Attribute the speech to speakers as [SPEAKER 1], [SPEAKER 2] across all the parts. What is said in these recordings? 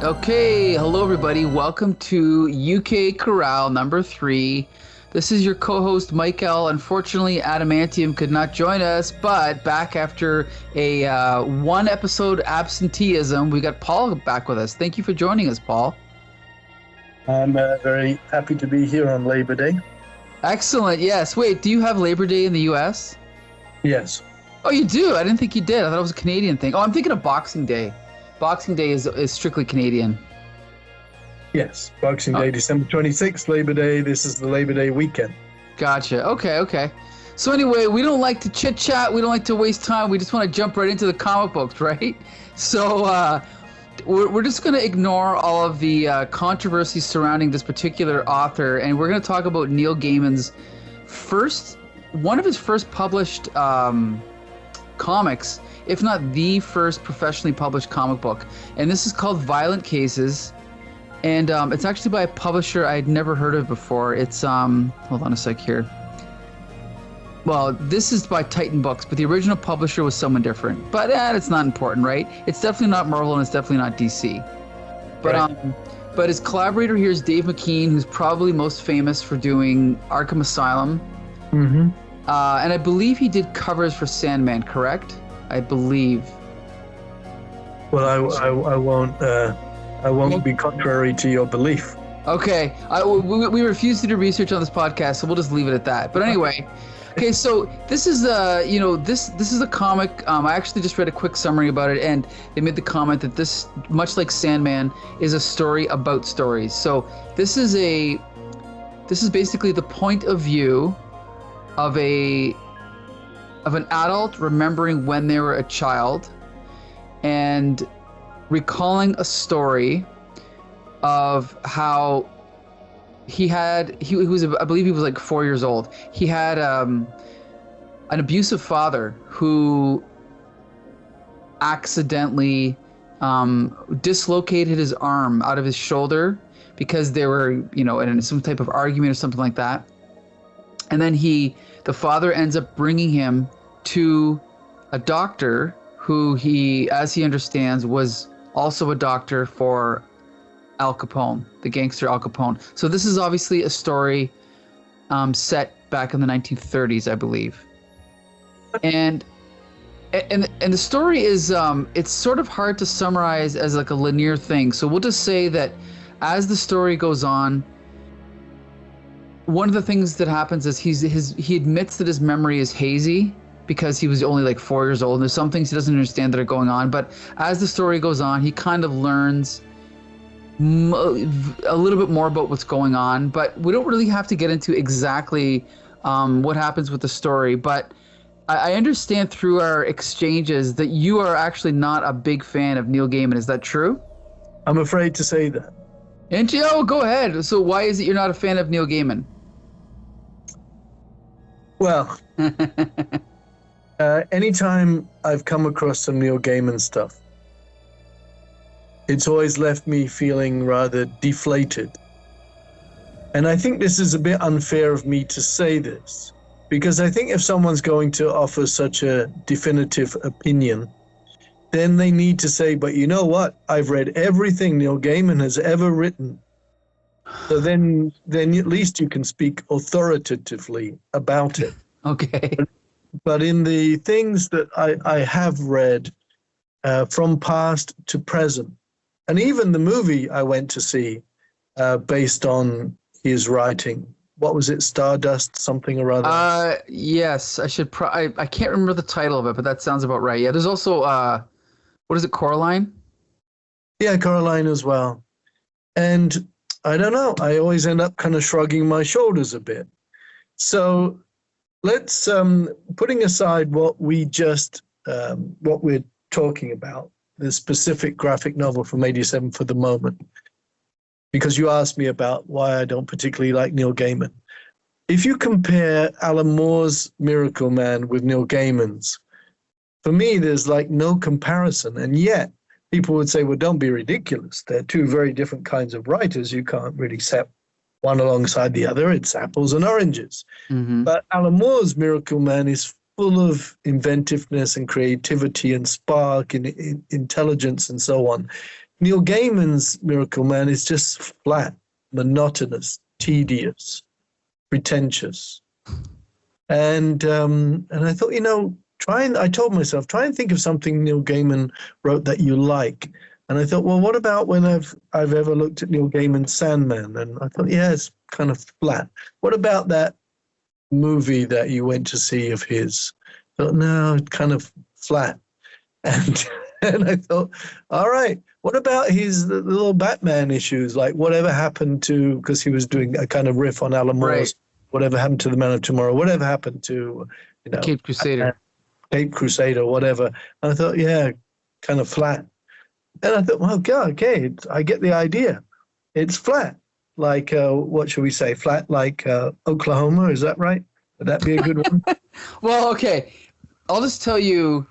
[SPEAKER 1] Okay, hello everybody. Welcome to UK Corral number 3. This is your co-host Mike L. Unfortunately, Adamantium could not join us, but back after a one episode absenteeism, we got Paul back with us. Thank you for joining us, Paul.
[SPEAKER 2] I'm very happy to be here on Labor Day.
[SPEAKER 1] Excellent. Yes. Wait, do you have Labor Day in the US?
[SPEAKER 2] Yes.
[SPEAKER 1] Oh, you do? I didn't think you did. I thought it was a Canadian thing. Oh, I'm thinking of Boxing Day. Boxing Day is strictly Canadian.
[SPEAKER 2] Yes. Boxing Day, December 26th, Labor Day. This is the Labor Day weekend.
[SPEAKER 1] Gotcha. Okay. So anyway, we don't like to chit-chat. We don't like to waste time. We just want to jump right into the comic books, right? So we're just going to ignore all of the controversies surrounding this particular author, and we're going to talk about Neil Gaiman's one of his first published comics, if not the first professionally published comic book. And this is called Violent Cases. And it's actually by a publisher I'd never heard of before. It's, hold on a sec here. Well, this is by Titan Books, but the original publisher was someone different. But it's not important, right? It's definitely not Marvel and it's definitely not DC. But
[SPEAKER 2] Right.
[SPEAKER 1] But his collaborator here is Dave McKean, who's probably most famous for doing Arkham Asylum.
[SPEAKER 2] Mm-hmm.
[SPEAKER 1] And I believe he did covers for Sandman, correct? I believe.
[SPEAKER 2] Well, I won't be contrary to your belief.
[SPEAKER 1] Okay. We refuse to do research on this podcast, so we'll just leave it at that. But anyway, okay. So this is this is a comic. I actually just read a quick summary about it, and they made the comment that this, much like Sandman, is a story about stories. So this is basically the point of view of an adult remembering when they were a child and recalling a story of how he was, I believe he was like 4 years old. He had an abusive father who accidentally dislocated his arm out of his shoulder because they were, in some type of argument or something like that. And then the father ends up bringing him to a doctor who he, as he understands, was also a doctor for Al Capone, the gangster Al Capone. So this is obviously a story set back in the 1930s, I believe. And the story is, it's sort of hard to summarize as like a linear thing. So we'll just say that as the story goes on, one of the things that happens is he admits that his memory is hazy because he was only like 4 years old. And there's some things he doesn't understand that are going on. But as the story goes on, he kind of learns a little bit more about what's going on. But we don't really have to get into exactly what happens with the story. But I understand through our exchanges that you are actually not a big fan of Neil Gaiman. Is that true?
[SPEAKER 2] I'm afraid to say that.
[SPEAKER 1] And go ahead. So why is it you're not a fan of Neil Gaiman?
[SPEAKER 2] Well, anytime I've come across some Neil Gaiman stuff, it's always left me feeling rather deflated. And I think this is a bit unfair of me to say this, because I think if someone's going to offer such a definitive opinion, then they need to say, but you know what? I've read everything Neil Gaiman has ever written. So then at least you can speak authoritatively about it.
[SPEAKER 1] Okay.
[SPEAKER 2] But in the things that I have read from past to present, and even the movie I went to see based on his writing, what was it, Stardust something or other?
[SPEAKER 1] Yes, I should. I can't remember the title of it, but that sounds about right. Yeah, there's also what is it, Coraline?
[SPEAKER 2] Yeah, Coraline as well. And I don't know, I always end up kind of shrugging my shoulders a bit. So let's, putting aside what we're talking about, the specific graphic novel from 87 for the moment, because you asked me about why I don't particularly like Neil Gaiman. If you compare Alan Moore's Miracle Man with Neil Gaiman's, for me, there's like no comparison. And yet people would say, well, don't be ridiculous. They're two very different kinds of writers. You can't really set one alongside the other. It's apples and oranges. Mm-hmm. But Alan Moore's Miracle Man is full of inventiveness and creativity and spark and intelligence and so on. Neil Gaiman's Miracle Man is just flat, monotonous, tedious, pretentious. And I thought, I told myself, try and think of something Neil Gaiman wrote that you like. And I thought, well, what about when I've ever looked at Neil Gaiman's Sandman? And I thought, yeah, it's kind of flat. What about that movie that you went to see of his? I thought, no, it's kind of flat. And I thought, all right, what about his the little Batman issues? Like whatever happened to, because he was doing a kind of riff on Alan Moore's,
[SPEAKER 1] Right.
[SPEAKER 2] Whatever happened to the Man of Tomorrow? Whatever happened to,
[SPEAKER 1] Cape Crusader.
[SPEAKER 2] Cape Crusader, whatever. And I thought, yeah, kind of flat. And I thought, well, God, okay, I get the idea. It's flat. Like, what should we say? Flat like Oklahoma, is that right? Would that be a good one?
[SPEAKER 1] Well, okay. I'll just tell you.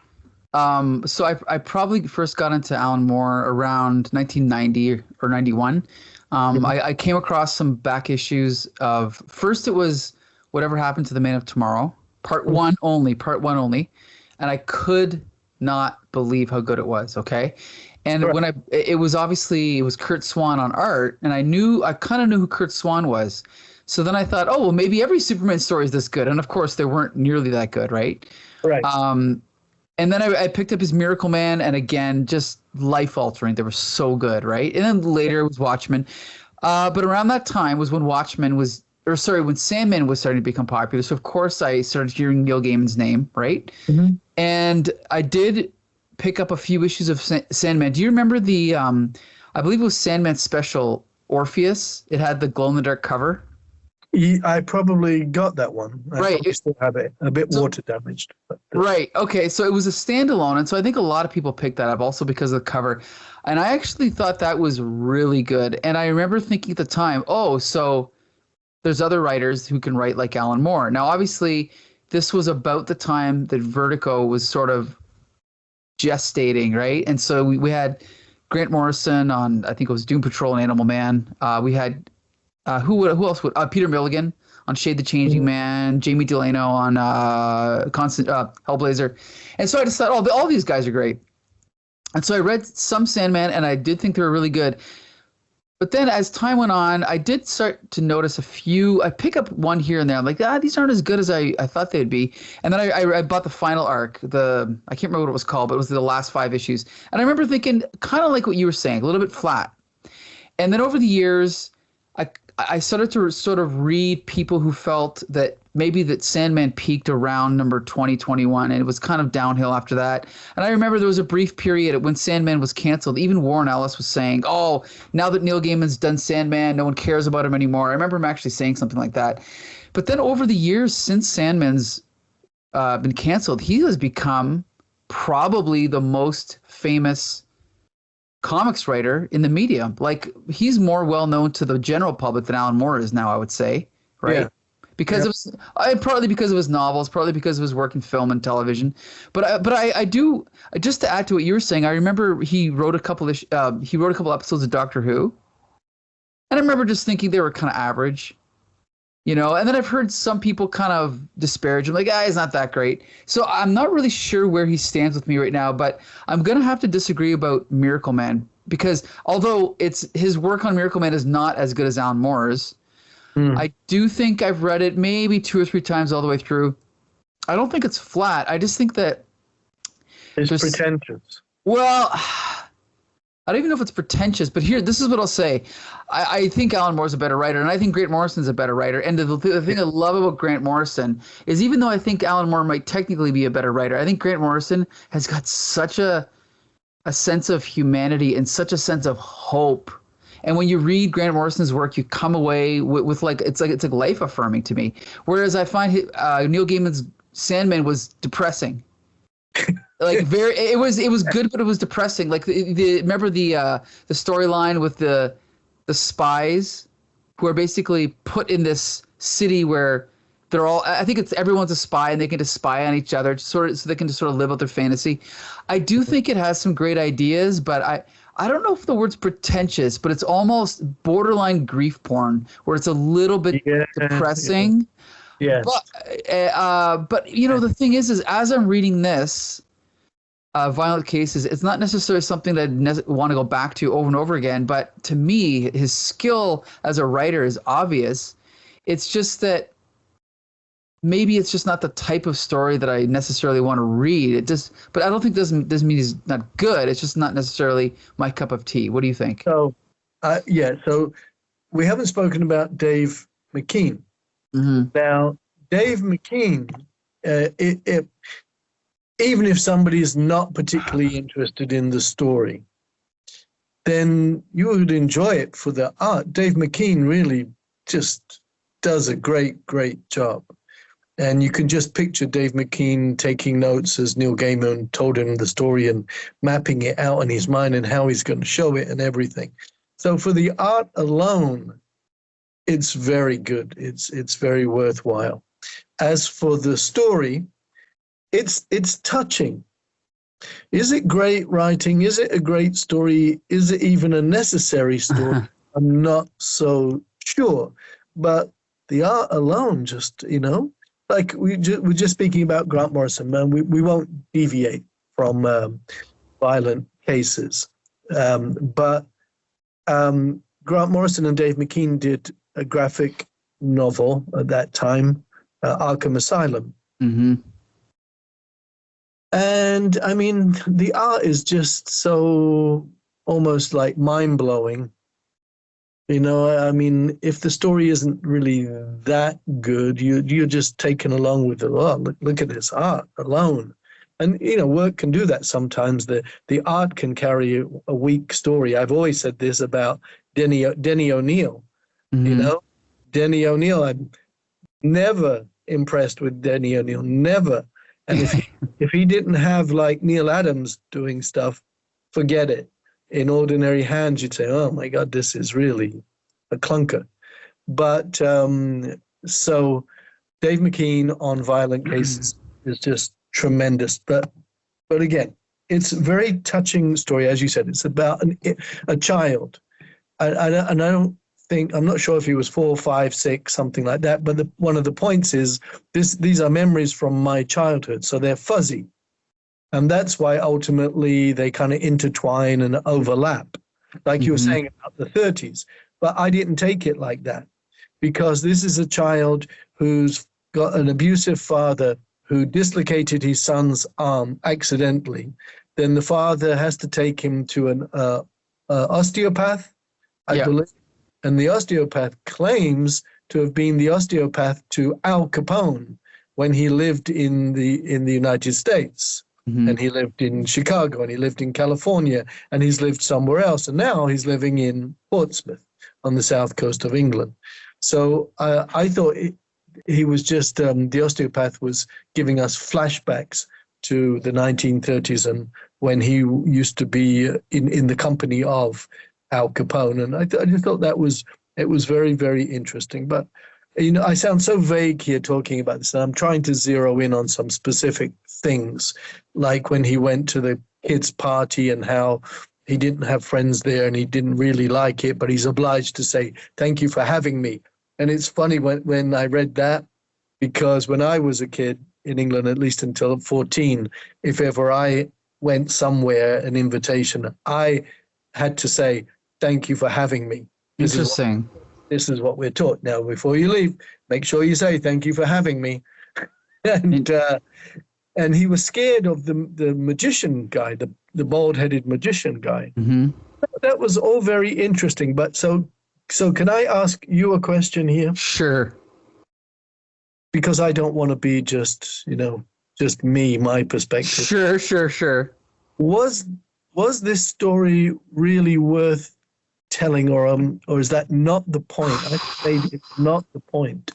[SPEAKER 1] So I probably first got into Alan Moore around 1990 or 91. I came across some back issues of, first it was Whatever Happened to the Man of Tomorrow, part one only. And I could not believe how good it was. Okay. And
[SPEAKER 2] Right.
[SPEAKER 1] when it was Kurt Swan on art, and I kind of knew who Kurt Swan was. So then I thought, oh, well, maybe every Superman story is this good. And of course they weren't nearly that good. Right.
[SPEAKER 2] Right.
[SPEAKER 1] And then I picked up his Miracle Man, and again, just life altering. They were so good, right? And then later it was Watchmen. But around that time was when when Sandman was starting to become popular. So of course I started hearing Neil Gaiman's name, right?
[SPEAKER 2] Mhm.
[SPEAKER 1] And I did pick up a few issues of Sandman. Do you remember the, I believe it was Sandman Special Orpheus? It had the glow-in-the-dark cover.
[SPEAKER 2] I probably got that one. I
[SPEAKER 1] Right.
[SPEAKER 2] probably still have it, a bit water damaged. But,
[SPEAKER 1] Right. Okay. So it was a standalone. And so I think a lot of people picked that up also because of the cover. And I actually thought that was really good. And I remember thinking at the time, oh, so there's other writers who can write like Alan Moore. Now, obviously, this was about the time that Vertigo was sort of gestating, right? And so we had Grant Morrison on, I think it was Doom Patrol and Animal Man. We had who else would Peter Milligan on Shade the Changing Man, Jamie Delano on Constant Hellblazer, and so I just thought, all these guys are great, and so I read some Sandman, and I did think they were really good. But then as time went on, I did start to notice a few. I pick up one here and there. I'm like, these aren't as good as I thought they'd be. And then I bought the final arc. I can't remember what it was called, but it was the last 5 issues. And I remember thinking, kind of like what you were saying, a little bit flat. And then over the years, I started to sort of read people who felt that maybe that Sandman peaked around number 2021, and it was kind of downhill after that. And I remember there was a brief period when Sandman was canceled. Even Warren Ellis was saying, oh, now that Neil Gaiman's done Sandman, no one cares about him anymore. I remember him actually saying something like that. But then over the years since Sandman's been canceled, he has become probably the most famous comics writer in the medium. Like, he's more well known to the general public than Alan Moore is now, I would say, right? Yeah. Because partly because of his novels, partly because of his work in film and television. But I do, just to add to what you were saying, I remember he wrote a couple episodes of Doctor Who, and I remember just thinking they were kind of average, and then I've heard some people kind of disparage him, like, he's not that great. So I'm not really sure where he stands with me right now, but I'm going to have to disagree about Miracle Man, because although his work on Miracle Man is not as good as Alan Moore's, I do think I've read it maybe 2 or 3 times all the way through. I don't think it's flat. I just think that
[SPEAKER 2] it's pretentious.
[SPEAKER 1] Well, I don't even know if it's pretentious, but this is what I'll say. I think Alan Moore's a better writer, and I think Grant Morrison's a better writer. And the thing I love about Grant Morrison is, even though I think Alan Moore might technically be a better writer, I think Grant Morrison has got such a sense of humanity and such a sense of hope. And when you read Grant Morrison's work, you come away with it's like life affirming to me. Whereas I find Neil Gaiman's Sandman was depressing. Like, it was good, but it was depressing. Like, remember the storyline with the spies who are basically put in this city where they're all, I think everyone's a spy, and they can just spy on each other so they can just sort of live out their fantasy. I do think it has some great ideas, but I don't know if the word's pretentious, but it's almost borderline grief porn, where it's a little bit depressing.
[SPEAKER 2] Yeah.
[SPEAKER 1] But the thing is as I'm reading this, Violent Cases, it's not necessarily something that I want to go back to over and over again, but to me, his skill as a writer is obvious. It's just that maybe it's just not the type of story that I necessarily want to read. But I don't think doesn't mean he's not good. It's just not necessarily my cup of tea. What do you think?
[SPEAKER 2] So, yeah. So we haven't spoken about Dave McKean.
[SPEAKER 1] Mm-hmm.
[SPEAKER 2] Now, Dave McKean, even if somebody is not particularly interested in the story, then you would enjoy it for the art. Dave McKean really just does a great, great job. And you can just picture Dave McKean taking notes as Neil Gaiman told him the story and mapping it out in his mind and how he's going to show it and everything. So for the art alone, it's very good. It's very worthwhile. As for the story, it's touching. Is it great writing? Is it a great story? Is it even a necessary story? I'm not so sure. But the art alone, just, like we're just speaking about Grant Morrison, man, we won't deviate from Violent Cases. But Grant Morrison and Dave McKean did a graphic novel at that time, Arkham Asylum.
[SPEAKER 1] Mm-hmm.
[SPEAKER 2] And I mean, the art is just so almost like mind-blowing. I mean, if the story isn't really that good, you're just taken along with it. Oh, look at this art alone. And, work can do that sometimes. The art can carry a weak story. I've always said this about Denny O'Neil.
[SPEAKER 1] Mm-hmm.
[SPEAKER 2] Denny O'Neil, I'm never impressed with Denny O'Neil, never. And if he didn't have like Neil Adams doing stuff, forget it. In ordinary hands, you'd say, oh my God, this is really a clunker. But so Dave McKean on Violent Cases is just tremendous. But again, it's a very touching story. As you said, it's about a child. And I'm not sure if he was 4, 5, 6, something like that. But one of the points is these are memories from my childhood. So they're fuzzy. And that's why ultimately they kind of intertwine and overlap, like you were saying about the 30s. But I didn't take it like that, because this is a child who's got an abusive father who dislocated his son's arm accidentally. Then the father has to take him to an osteopath, I believe. And the osteopath claims to have been the osteopath to Al Capone when he lived in the United States. Mm-hmm. And he lived in Chicago, and he lived in California, and he's lived somewhere else. And now he's living in Portsmouth on the south coast of England. So I thought he was just, the osteopath was giving us flashbacks to the 1930s and when he used to be in the company of Al Capone. And I just thought it was very, very interesting. But, I sound so vague here talking about this, and I'm trying to zero in on some specific things, like when he went to the kids' party and how he didn't have friends there and he didn't really like it, but he's obliged to say, thank you for having me. And it's funny when I read that, because when I was a kid in England, at least until 14, if ever I went somewhere, an invitation, I had to say, thank you for having me.
[SPEAKER 1] Interesting.
[SPEAKER 2] This is what we're taught. Now, before you leave, make sure you say, thank you for having me. And he was scared of the magician guy, the bald-headed magician guy.
[SPEAKER 1] Mm-hmm.
[SPEAKER 2] That was all very interesting. But so can I ask you a question here?
[SPEAKER 1] Sure.
[SPEAKER 2] Because I don't want to be just me, my perspective.
[SPEAKER 1] Sure.
[SPEAKER 2] Was this story really worth telling, or is that not the point? I say it's not the point.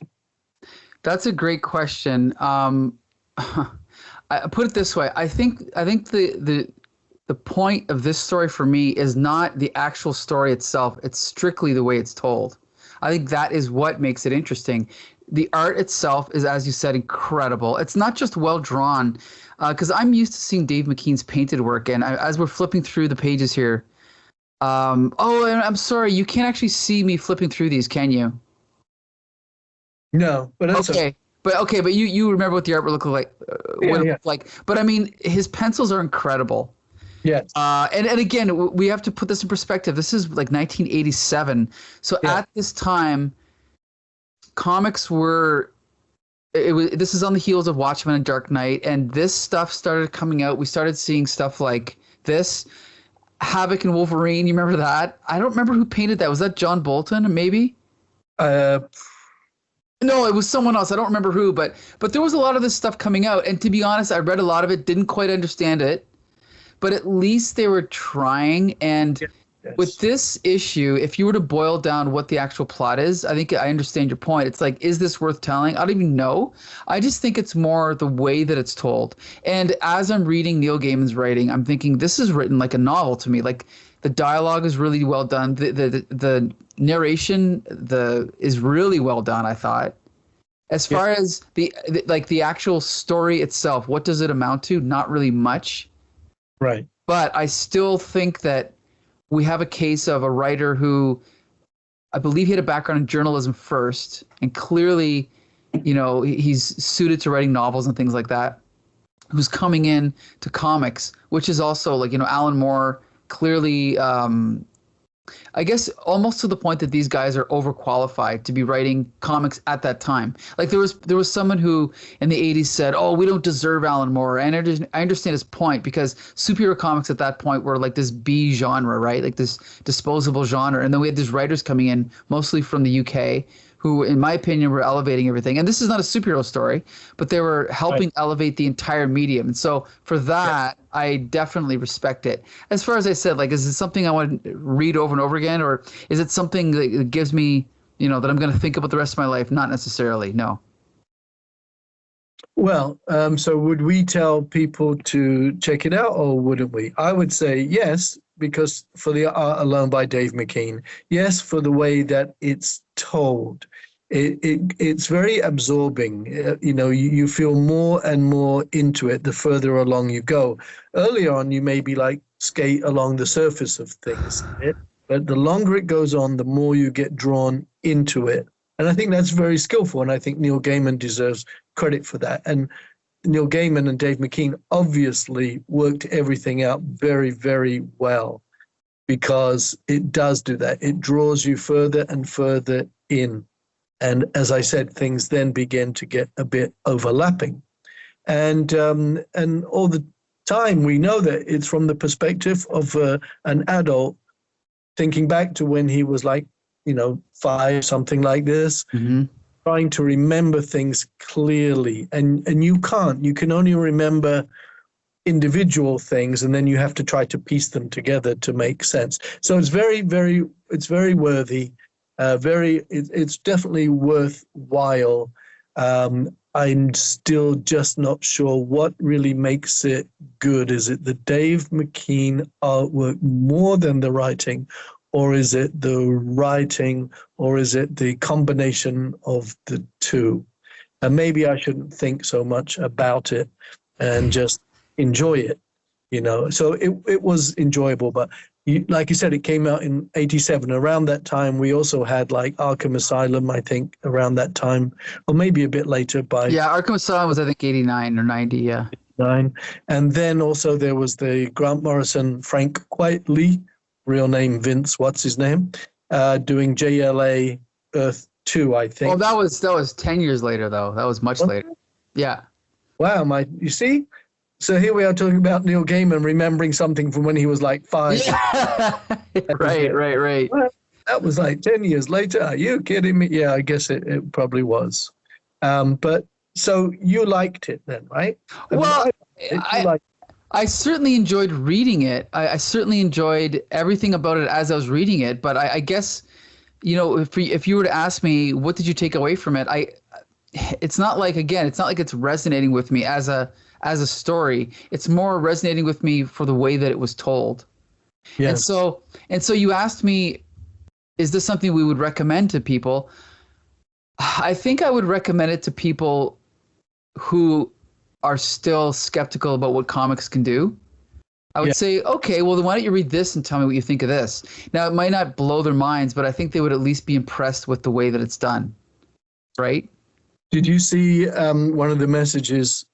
[SPEAKER 1] That's a great question. I put it this way. I think the point of this story for me is not the actual story itself. It's strictly the way it's told. I think that is what makes it interesting. The art itself is, as you said, incredible. It's not just well drawn, because I'm used to seeing Dave McKean's painted work, and as we're flipping through the pages here, and I'm sorry, you can't actually see me flipping through these, can you?
[SPEAKER 2] No, but that's
[SPEAKER 1] okay. but you remember what the artwork looked like, what it
[SPEAKER 2] Yeah.
[SPEAKER 1] looked like. But I mean, his pencils are incredible.
[SPEAKER 2] Yes.
[SPEAKER 1] And again, we have to put this in perspective. This is like 1987. So
[SPEAKER 2] Yeah.
[SPEAKER 1] at this time, comics were. This is on the heels of Watchmen and Dark Knight, and this stuff started coming out. We started seeing stuff like this, Havoc and Wolverine. You remember that? I don't remember who painted that. Was that John Bolton? Maybe.
[SPEAKER 2] Uh,
[SPEAKER 1] No, it was someone else. I don't remember who, but there was a lot of this stuff coming out. And to be honest, I read a lot of it, didn't quite understand it, but at least they were trying. And
[SPEAKER 2] yes.
[SPEAKER 1] with this issue, if you were to boil down what the actual plot is, I think I understand your point. It's like, is this worth telling? I don't even know. I just think it's more the way that it's told. And as I'm reading Neil Gaiman's writing, I'm thinking this is written like a novel to me. Like the dialogue is really well done. The narration is really well done, I thought. As far as the actual story itself, what does it amount to? Not really much.
[SPEAKER 2] Right.
[SPEAKER 1] But I still think that we have a case of a writer who I believe he had a background in journalism first, and clearly, he's suited to writing novels and things like that, who's coming in to comics, which is also like, Alan Moore clearly, I guess almost to the point that these guys are overqualified to be writing comics at that time. Like there was someone who in the 80s said, "Oh, we don't deserve Alan Moore." And I understand his point, because superhero comics at that point were like this B genre, right? Like this disposable genre. And then we had these writers coming in, mostly from the UK, who, in my opinion, were elevating everything. And this is not a superhero story, but they were helping elevate the entire medium. And so for that, I definitely respect it. As far as I said, like, is it something I want to read over and over again? Or is it something that gives me, that I'm going to think about the rest of my life? Not necessarily, no.
[SPEAKER 2] Well, so would we tell people to check it out, or wouldn't we? I would say yes, because for the art alone by Dave McKean. Yes, for the way that it's told. It's very absorbing. You feel more and more into it the further along you go. Early on, you maybe like skate along the surface of things, but the longer it goes on, the more you get drawn into it. And I think that's very skillful, and I think Neil Gaiman deserves credit for that. And Neil Gaiman and Dave McKean obviously worked everything out very, very well, because it does do that. It draws you further and further in. And as I said, things then begin to get a bit overlapping. And all the time we know that it's from the perspective of an adult thinking back to when he was like, 5, something like this, trying to remember things clearly. And you can't. You can only remember individual things, and then you have to try to piece them together to make sense. So it's very, very, it's very worthy. It's definitely worthwhile. I'm still just not sure what really makes it good. Is it the Dave McKean artwork more than the writing, or is it the writing, or is it the combination of the two? And maybe I shouldn't think so much about it and just enjoy it, So it was enjoyable, but like you said, it came out in 87. Around that time, we also had like Arkham Asylum, I think, around that time, or maybe a bit later.
[SPEAKER 1] Arkham Asylum was, I think, 89 or 90, yeah.
[SPEAKER 2] 9. And then also there was the Grant Morrison, Frank Quitely, real name Vince, what's his name, doing JLA Earth 2, I think.
[SPEAKER 1] Oh, that was 10 years later, though. That was much later. Yeah.
[SPEAKER 2] Wow, you see? So here we are talking about Neil Gaiman remembering something from when he was like 5.
[SPEAKER 1] Yeah. Right.
[SPEAKER 2] Well, that was like 10 years later. Are you kidding me? Yeah, I guess it probably was. But so you liked it then, right?
[SPEAKER 1] I certainly enjoyed reading it. I certainly enjoyed everything about it as I was reading it. But I guess, if you were to ask me, what did you take away from it? It's not like it's resonating with me as a story. It's more resonating with me for the way that it was told. Yes. And so you asked me, is this something we would recommend to people? I think I would recommend it to people who are still skeptical about what comics can do. I would say, okay, well, then why don't you read this and tell me what you think of this? Now, it might not blow their minds, but I think they would at least be impressed with the way that it's done. Right?
[SPEAKER 2] Did you see one of the messages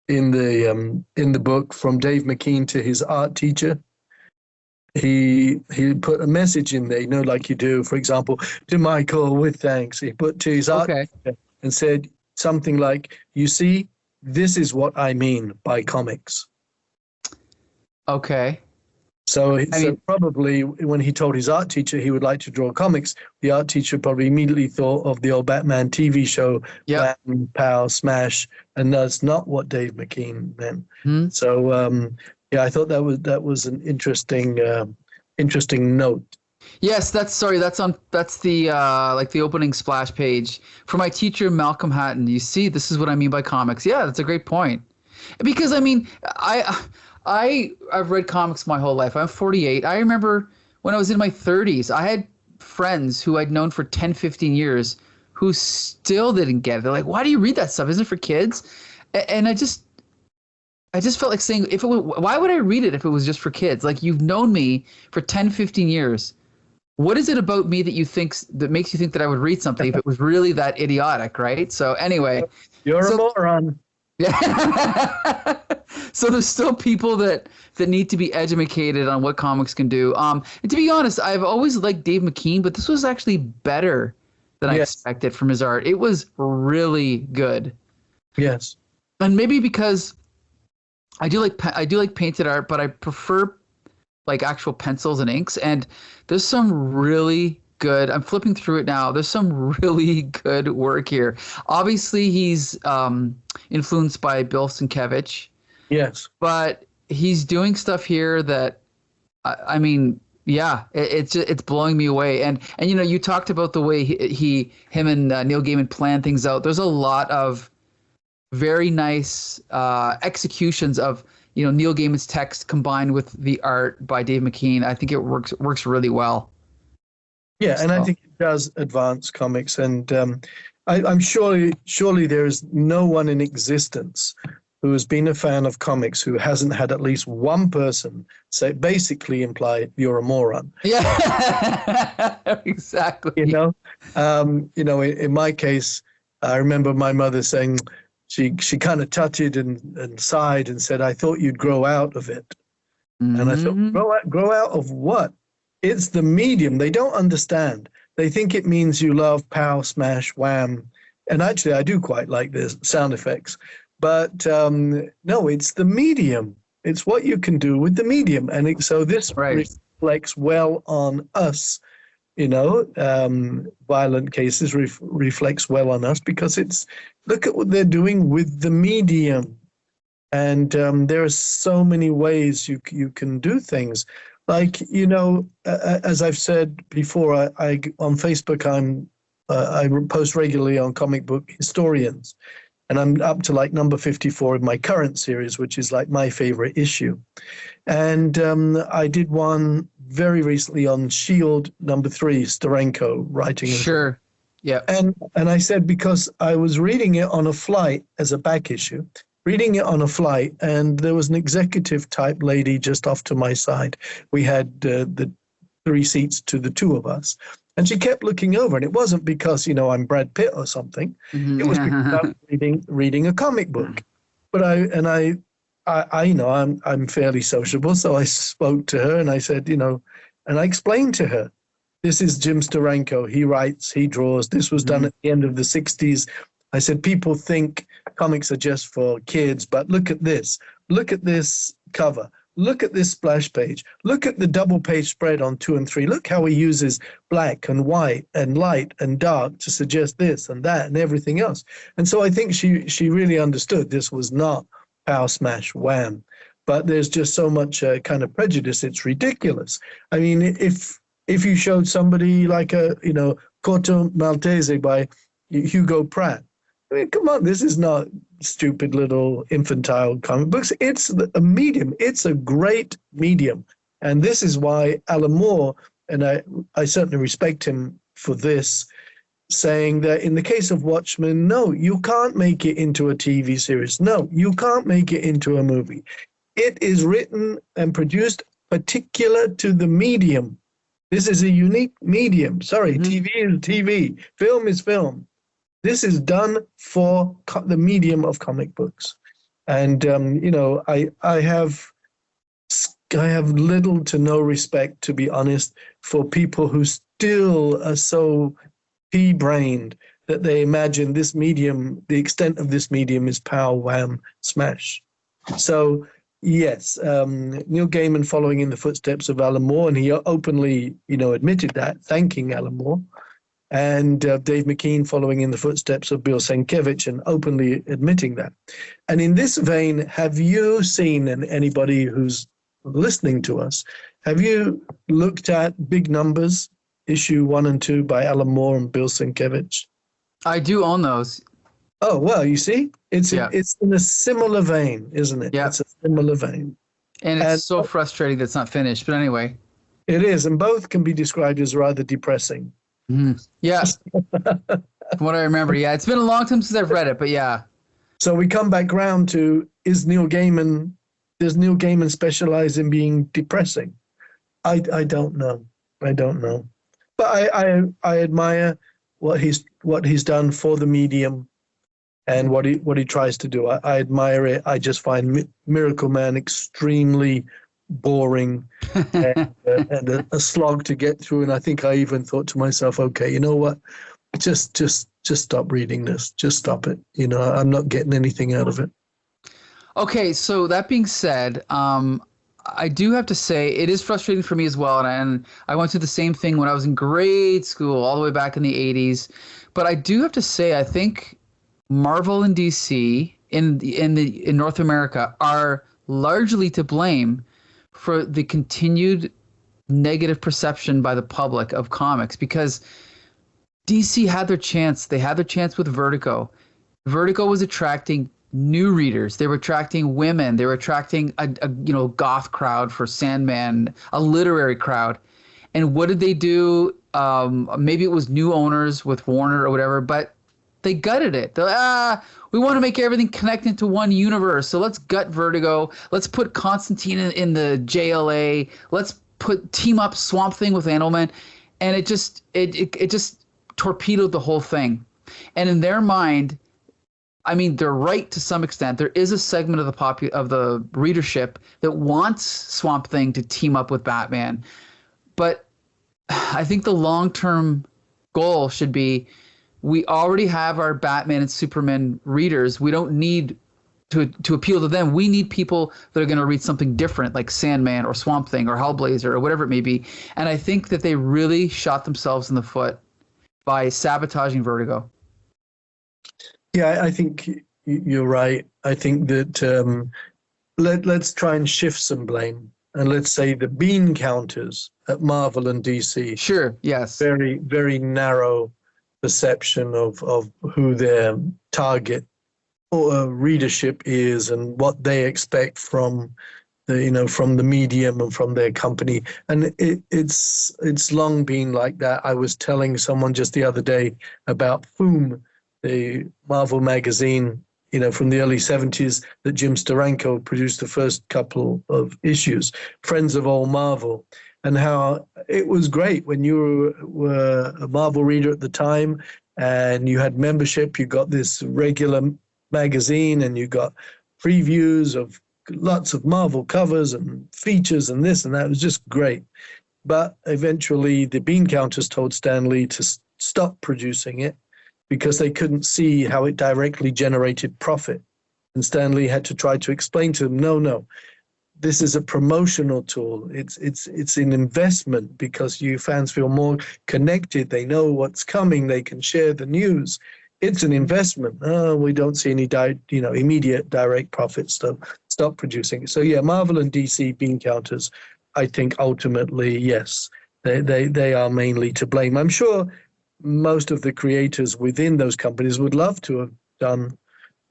[SPEAKER 2] in the book from Dave McKean to his art teacher? He put a message in there, like you do, for example, to Michael with thanks. He put to his art
[SPEAKER 1] Okay.
[SPEAKER 2] teacher and said something like, "You see, this is what I mean by comics."
[SPEAKER 1] Okay.
[SPEAKER 2] So,
[SPEAKER 1] I mean,
[SPEAKER 2] probably when he told his art teacher he would like to draw comics, the art teacher probably immediately thought of the old Batman TV show,
[SPEAKER 1] yeah.
[SPEAKER 2] Wham, Pow, Smash, and that's not what Dave McKean meant.
[SPEAKER 1] Hmm.
[SPEAKER 2] So, yeah, I thought that was an interesting note.
[SPEAKER 1] Yes, that's the like the opening splash page for my teacher Malcolm Hatton. You see, this is what I mean by comics. Yeah, that's a great point. Because I mean, I've read comics my whole life. I'm 48. I remember when I was in my 30s, I had friends who I'd known for 10, 15 years who still didn't get it. They're like, "Why do you read that stuff? Isn't it for kids?" And I just felt like saying, why would I read it if it was just for kids? Like, you've known me for 10, 15 years. What is it about me that makes you think that I would read something if it was really that idiotic, right? So anyway,
[SPEAKER 2] You're a moron.
[SPEAKER 1] yeah. So there's still people that need to be educated on what comics can do. And to be honest, I've always liked Dave McKean, but this was actually better than I expected from his art. It was really good.
[SPEAKER 2] Yes.
[SPEAKER 1] And maybe because I do like painted art, but I prefer like actual pencils and inks. And there's some really good. I'm flipping through it now. There's some really good work here. Obviously, he's influenced by Bill Sienkiewicz.
[SPEAKER 2] Yes.
[SPEAKER 1] But he's doing stuff here that, I mean, yeah, it's blowing me away. And you talked about the way him and Neil Gaiman plan things out. There's a lot of very nice executions of Neil Gaiman's text combined with the art by Dave McKean. I think it works really well.
[SPEAKER 2] Yeah, and I think it does advance comics, and I'm surely there is no one in existence who has been a fan of comics who hasn't had at least one person say basically imply you're a moron.
[SPEAKER 1] Yeah, exactly.
[SPEAKER 2] In my case, I remember my mother saying, she kind of tutted and sighed and said, "I thought you'd grow out of it." Mm-hmm. And I thought, grow out of what? It's the medium. They don't understand. They think it means you love pow, smash, wham. And actually, I do quite like the sound effects. But no, it's the medium. It's what you can do with the medium. And so this reflects well on us. Violent cases reflects well on us because look at what they're doing with the medium. And there are so many ways you can do things. Like, as I've said before, I on Facebook, I post regularly on comic book historians. And I'm up to like number 54 in my current series, which is like my favorite issue. And I did one very recently on S.H.I.E.L.D. number 3, Steranko writing.
[SPEAKER 1] Sure. Yeah.
[SPEAKER 2] And I said, because I was reading it on a flight as a back issue, and there was an executive type lady just off to my side. We had the 3 seats to the 2 of us. And she kept looking over, and it wasn't because, I'm Brad Pitt or something. Mm-hmm. It was because I was reading a comic book. But I'm fairly sociable, so I spoke to her and I said, and I explained to her, this is Jim Steranko. He writes, he draws. This was done at the end of the 60s. I said, people think comics are just for kids, but look at this. Look at this cover. Look at this splash page. Look at the double page spread on 2 and 3. Look how he uses black and white and light and dark to suggest this and that and everything else. And so I think she really understood this was not pow, smash, wham. But there's just so much kind of prejudice. It's ridiculous. I mean, if you showed somebody like Corto Maltese by Hugo Pratt, I mean, come on, this is not stupid little infantile comic books. It's a medium. It's a great medium. And this is why Alan Moore, and I certainly respect him for this, saying that in the case of Watchmen, no, you can't make it into a TV series. No, you can't make it into a movie. It is written and produced particular to the medium. This is a unique medium. Sorry, TV is TV. Film is film. This is done for the medium of comic books. And, I have little to no respect, to be honest, for people who still are so pea-brained that they imagine this medium, the extent of this medium is pow, wham, smash. So, yes, Neil Gaiman following in the footsteps of Alan Moore, and he openly, admitted that, thanking Alan Moore, and Dave McKean following in the footsteps of Bill Sienkiewicz and openly admitting that. And in this vein, have you seen, and anybody who's listening to us, have you looked at Big Numbers, issue 1 and 2 by Alan Moore and Bill Sienkiewicz?
[SPEAKER 1] I do own those.
[SPEAKER 2] Oh, well, you see, it's in a similar vein, isn't it?
[SPEAKER 1] Yeah.
[SPEAKER 2] It's a similar vein.
[SPEAKER 1] And it's so frustrating that it's not finished. But anyway.
[SPEAKER 2] It is, and both can be described as rather depressing.
[SPEAKER 1] Mm-hmm. Yeah. From what I remember, yeah. It's been a long time since I've read it, but yeah.
[SPEAKER 2] So we come back round to, does Neil Gaiman specialize in being depressing? I don't know. But I admire what he's done for the medium and what he tries to do. I admire it. I just find Miracle Man extremely boring and a slog to get through. And I think I even thought to myself, okay, you know what? Just stop reading this. Just stop it. I'm not getting anything out of it.
[SPEAKER 1] Okay, so that being said, I do have to say it is frustrating for me as well, and I went through the same thing when I was in grade school, all the way back in the 80s. But I do have to say, I think Marvel and DC in North America are largely to blame for the continued negative perception by the public of comics, because DC had their chance. They had their chance with Vertigo. Vertigo was attracting new readers. They were attracting women. They were attracting a goth crowd for Sandman, a literary crowd. And what did they do? Maybe it was new owners with Warner or whatever, but they gutted it. We want to make everything connect into one universe, so let's gut Vertigo. Let's put Constantine in the JLA. Let's team up Swamp Thing with Animal, and it just torpedoed the whole thing. And in their mind, I mean, they're right to some extent. There is a segment of the readership that wants Swamp Thing to team up with Batman, but I think the long-term goal should be, we already have our Batman and Superman readers. We don't need to appeal to them. We need people that are going to read something different, like Sandman or Swamp Thing or Hellblazer or whatever it may be. And I think that they really shot themselves in the foot by sabotaging Vertigo.
[SPEAKER 2] Yeah, I think you're right. I think that let's try and shift some blame, and let's say the bean counters at Marvel and DC.
[SPEAKER 1] Sure. Yes.
[SPEAKER 2] Very, very narrow perception of who their target or readership is and what they expect from the medium and from their company. And it's long been like that. I was telling someone just the other day about Foom, the Marvel magazine, from the early 70s, that Jim Steranko produced the first couple of issues, Friends of Old Marvel, and how it was great when you were a Marvel reader at the time and you had membership. You got this regular magazine and you got previews of lots of Marvel covers and features and this and that. It was just great. But eventually the bean counters told Stan Lee to stop producing it because they couldn't see how it directly generated profit. And Stan Lee had to try to explain to them, no, this is a promotional tool. It's an investment because you fans feel more connected. They know what's coming. They can share the news. It's an investment. We don't see any immediate direct profits. So stop producing it. So yeah, Marvel and DC bean counters, I think ultimately, yes, they are mainly to blame. I'm sure most of the creators within those companies would love to have done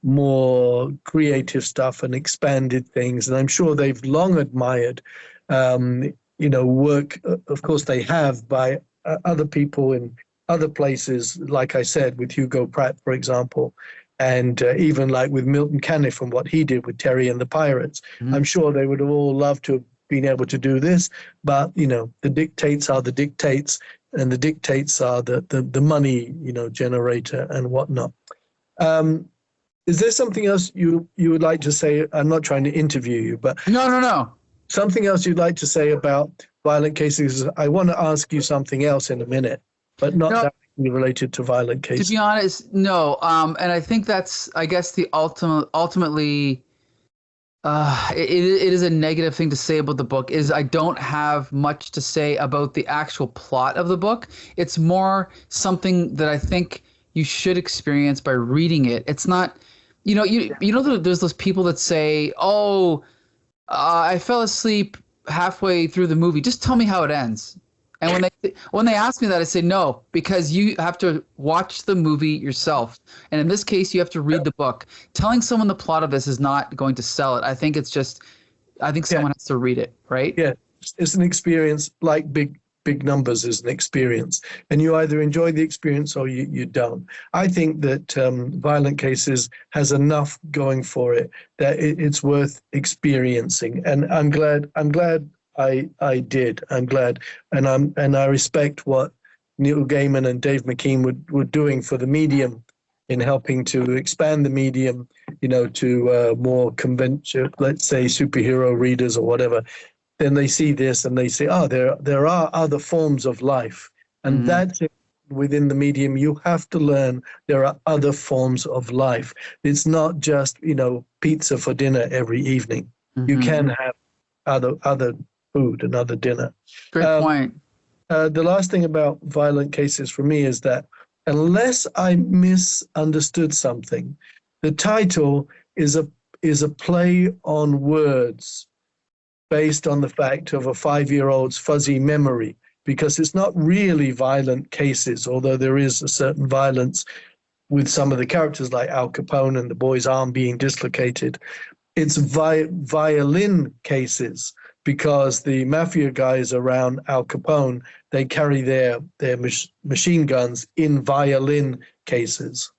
[SPEAKER 2] more creative stuff and expanded things. And I'm sure they've long admired, work, of course they have, by other people in other places, like I said, with Hugo Pratt, for example, and even like with Milton Caniff and what he did with Terry and the Pirates. Mm-hmm. I'm sure they would have all loved to have been able to do this, but the dictates are the dictates, and the dictates are the money generator and whatnot. Is there something else you would like to say? I'm not trying to interview you, but
[SPEAKER 1] No.
[SPEAKER 2] something else you'd like to say about violent cases? I want to ask you something else in a minute, but not directly related to violent cases.
[SPEAKER 1] To be honest, no. And I think that's, I guess, the ultimately, it is a negative thing to say about the book. Is I don't have much to say about the actual plot of the book. It's more something that I think you should experience by reading it. It's not, there's those people that say, "Oh, I fell asleep halfway through the movie. Just tell me how it ends." And when they ask me that, I say no, because you have to watch the movie yourself. And in this case, you have to read the book. Telling someone the plot of this is not going to sell it. I think someone has to read it, right?
[SPEAKER 2] Yeah, it's an experience, like big numbers is an experience, and you either enjoy the experience or you don't. I think that Violent Cases has enough going for it that it's worth experiencing, and I'm glad I did. I'm glad, and I respect what Neil Gaiman and Dave McKean were doing for the medium in helping to expand the medium, to more conventional, let's say, superhero readers or whatever. Then they see this and they say, "Oh, there are other forms of life," and that's it. Within the medium, you have to learn there are other forms of life. It's not just pizza for dinner every evening. You can have other food and other dinner.
[SPEAKER 1] Great point.
[SPEAKER 2] The last thing about Violent Cases for me is that unless I misunderstood something, the title is a play on words based on the fact of a 5-year-old's fuzzy memory, because it's not really Violent Cases, although there is a certain violence with some of the characters like Al Capone and the boy's arm being dislocated. It's violin cases, because the mafia guys around Al Capone, they carry their machine guns in violin cases.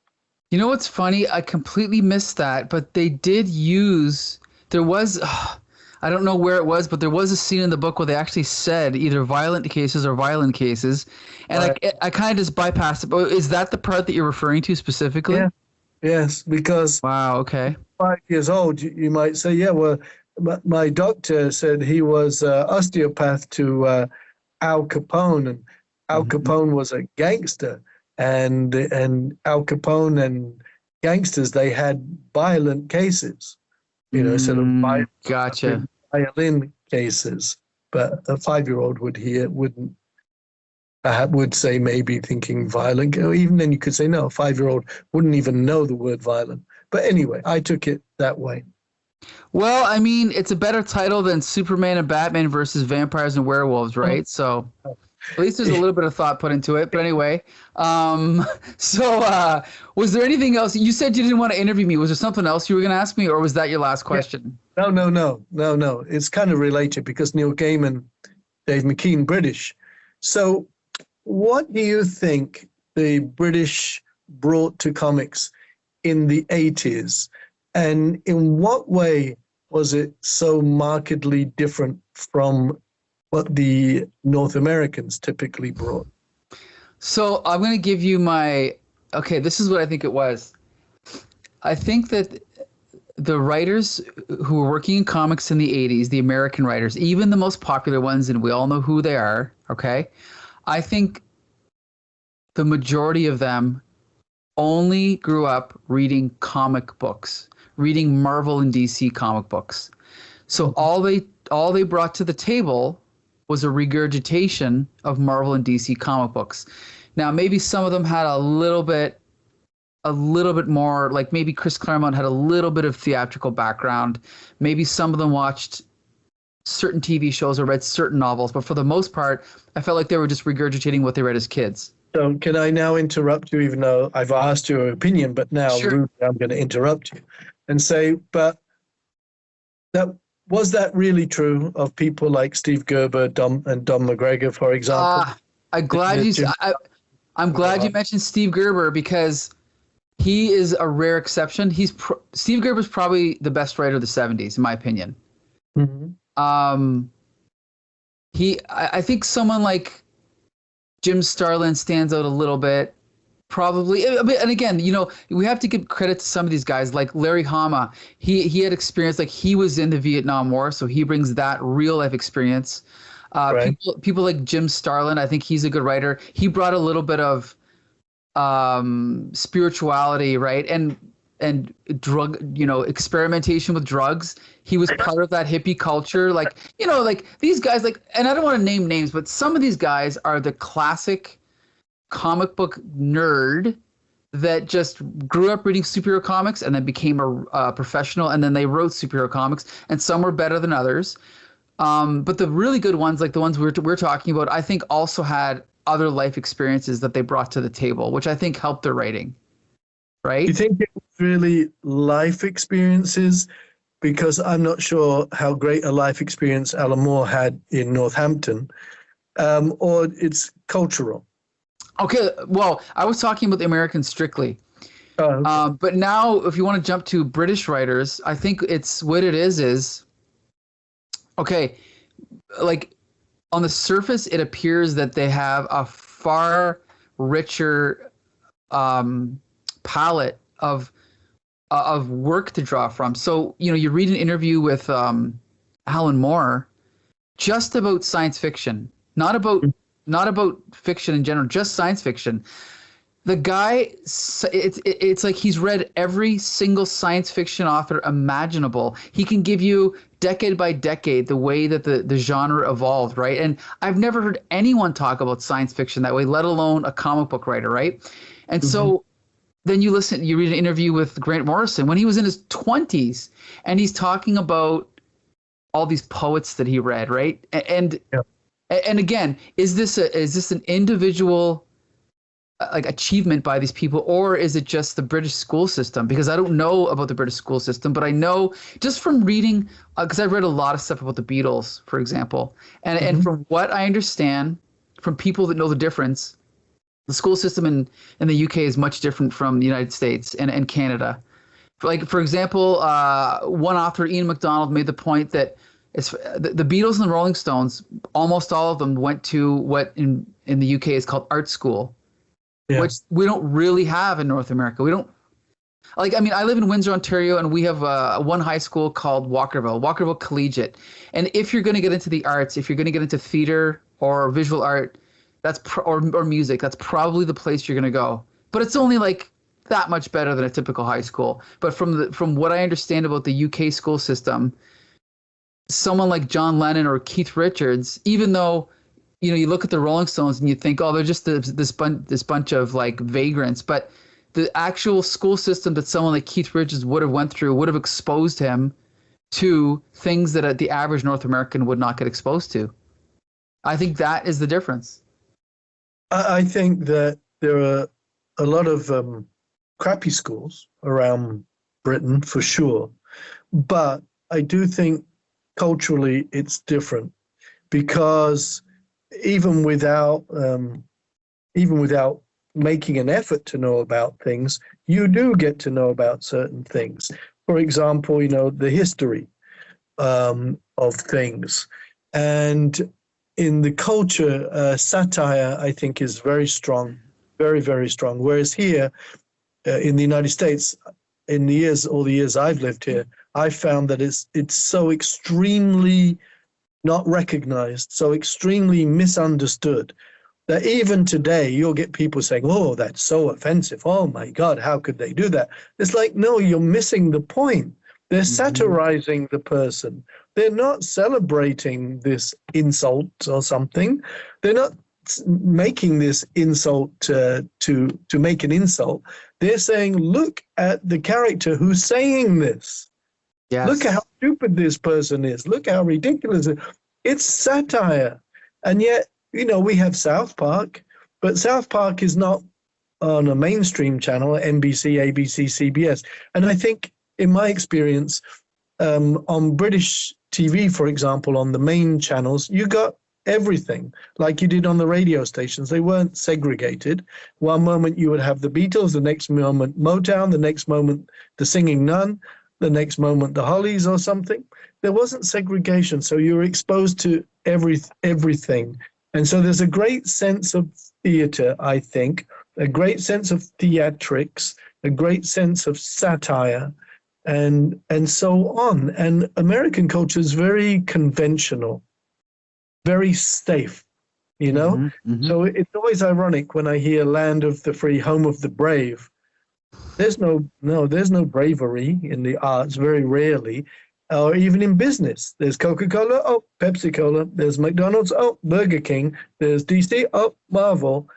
[SPEAKER 1] You know what's funny? I completely missed that, but they did there was, I don't know where it was, but there was a scene in the book where they actually said either violent cases or violent cases, and right. I kind of just bypassed it. But is that the part that you're referring to specifically?
[SPEAKER 2] Yeah. Yes, because
[SPEAKER 1] wow, okay.
[SPEAKER 2] 5 years old, you might say, yeah, well, my doctor said he was osteopath to Al Capone, and Al Capone was a gangster, and Al Capone and gangsters, they had violent cases. Sort of violin cases, but a 5-year-old would say maybe thinking violent. Even then, you could say no, a 5-year-old wouldn't even know the word violent. But anyway, I took it that way.
[SPEAKER 1] Well, I mean, it's a better title than Superman and Batman versus vampires and werewolves, right? So at least there's a little bit of thought put into it. But anyway, so was there anything else? You said you didn't want to interview me. Was there something else you were going to ask me, or was that your last question? No. It's kind of related because Neil Gaiman, Dave McKean, British. So what do you think the British brought to comics in the 80s? And in what way was it so markedly different from what the North Americans typically brought? So I'm going to give you this is what I think it was. I think that the writers who were working in comics in the 80s, the American writers, even the most popular ones, and we all know who they are, okay? I think the majority of them only grew up reading comic books, reading Marvel and DC comic books. So all they brought to the table was a regurgitation of Marvel and DC comic books. Now, maybe some of them had a little bit more, like maybe Chris Claremont had a little bit of theatrical background. Maybe some of them watched certain TV shows or read certain novels, but for the most part, I felt like they were just regurgitating what they read as kids. So can I now interrupt you, even though I've asked your opinion, but now sure. I'm going to interrupt you and say, but was that really true of people like Steve Gerber, Don McGregor, for example? I'm glad you mentioned Steve Gerber, because he is a rare exception. Steve Gerber's probably the best writer of the 70s, in my opinion. Mm-hmm. I think someone like Jim Starlin stands out a little bit. Probably, and again, we have to give credit to some of these guys, like Larry Hama. He had experience, like he was in the Vietnam War, so he brings that real life experience.
[SPEAKER 2] Right.
[SPEAKER 1] People like Jim Starlin, I think he's a good writer. He brought a little bit of spirituality, right, and drug, experimentation with drugs. He was part of that hippie culture, like these guys, like, and I don't want to name names, but some of these guys are the classic comic book nerd that just grew up reading superhero comics and then became a professional, and then they wrote superhero comics, and some were better than others. But the really good ones, like the ones we're talking about, I think also had other life experiences that they brought to the table, which I think helped their writing. Right?
[SPEAKER 2] You think it was really life experiences? Because I'm not sure how great a life experience Alan Moore had in Northampton, or it's cultural.
[SPEAKER 1] Okay, well, I was talking about the Americans strictly.
[SPEAKER 2] Oh, okay.
[SPEAKER 1] But now, if you want to jump to British writers, I think it's what it is, okay, like on the surface, it appears that they have a far richer palette of work to draw from. So, you read an interview with Alan Moore just about science fiction, not about fiction in general, just science fiction. The guy, it's like he's read every single science fiction author imaginable. He can give you decade by decade the way that the genre evolved, right? And I've never heard anyone talk about science fiction that way, let alone a comic book writer, right? And so then you read an interview with Grant Morrison when he was in his 20s, and he's talking about all these poets that he read, right? And again, is this an individual like achievement by these people, or is it just the British school system? Because I don't know about the British school system, but I know just from reading, because I've read a lot of stuff about the Beatles, for example, and from what I understand from people that know the difference, the school system in the UK is much different from the United States and Canada. For example, one author, Ian MacDonald, made the point that the Beatles and the Rolling Stones, almost all of them went to what in the UK is called art school, which we don't really have in North America. We don't, I live in Windsor, Ontario, and we have one high school called Walkerville Collegiate. And if you're going to get into the arts, if you're going to get into theater or visual art, or music, that's probably the place you're going to go. But it's only like that much better than a typical high school. But from what I understand about the UK school system, someone like John Lennon or Keith Richards, even though you look at the Rolling Stones and you think, oh, they're just this bunch of like vagrants, but the actual school system that someone like Keith Richards would have went through would have exposed him to things that the average North American would not get exposed to. I think that is the difference.
[SPEAKER 2] I think that there are a lot of crappy schools around Britain for sure, but I do think culturally it's different, because even without making an effort to know about things, you do get to know about certain things. For example, the history of things, and in the culture, satire, I think, is very strong, very, very strong. Whereas here in the United States, all the years I've lived here, I found that it's so extremely not recognized, so extremely misunderstood, that even today you'll get people saying, oh, that's so offensive. Oh my God, how could they do that? It's like, no, you're missing the point. They're satirizing the person. They're not celebrating this insult or something. They're not making this insult to make an insult. They're saying, look at the character who's saying this. Yes. Look at how stupid this person is. Look how ridiculous it is. It's satire. And yet, we have South Park, but South Park is not on a mainstream channel, NBC, ABC, CBS. And I think, in my experience, on British TV, for example, on the main channels, you got everything like you did on the radio stations. They weren't segregated. One moment you would have the Beatles, the next moment Motown, the next moment the Singing Nun, the next moment the Hollies or something. There wasn't segregation, so you were exposed to everything. And so there's a great sense of theater, I think, a great sense of theatrics, a great sense of satire, and so on. And American culture is very conventional, very safe, you know? So it's always ironic when I hear land of the free, home of the brave. There's no bravery in the arts, very rarely, or even in business. There's Coca-Cola, oh, Pepsi-Cola. There's McDonald's, oh, Burger King. There's DC, oh, Marvel.